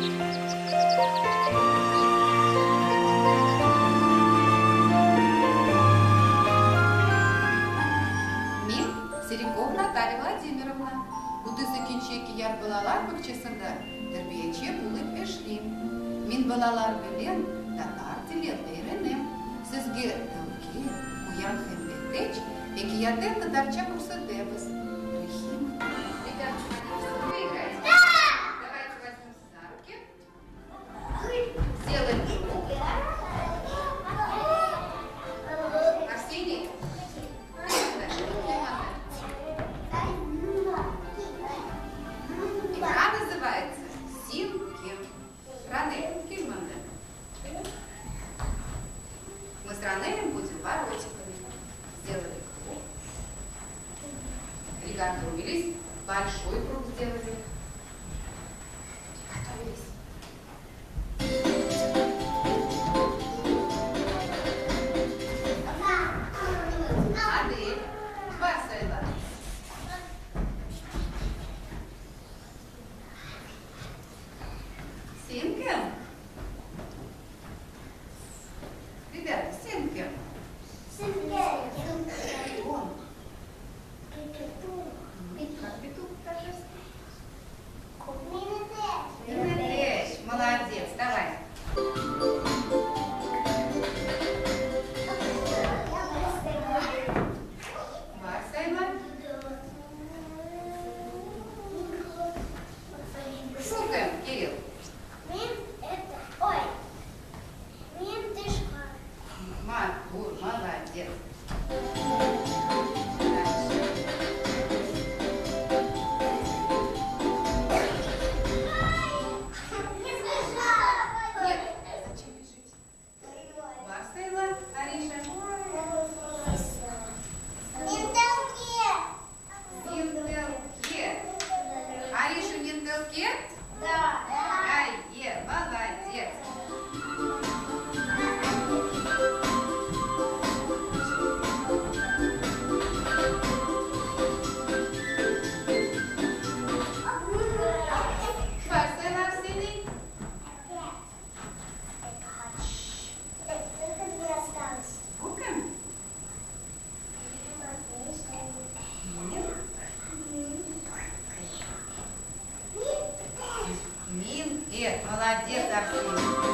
Серіков Наталія Владимировна. Куди закінчує кияр балалар бакчасында, тәрбияче булып эшлим. Мин балалар белән татар теле өйрәнәм. Сезгә тәүге уян һәм бәтеч, киярдә татарча күрсәтәбез. Рәхим. Давайте возьмемся за руки. Сделаем круг. Арсений. Игра называется «Сим-Ким». Ранель, Кимманде. Мы с Ранелем будем воротиками. Сделали круг. Приготовились. Большой круг сделали. Готовились. Адель. Васила. Сим-Ким. Ребята, Сим-Ким. Он. Как петух, торжественно. Минотеч. Молодец. Давай. Васила. Шутим, Кирилл. Матур, молодец. Дальше. Нет, зачем бежите? Васила, Ариша. Нинтелке. Ариша Нинтелке? Да. Ай, молодец. Васила, Арсений. Гукаем? Мин. Молодец, Арсений.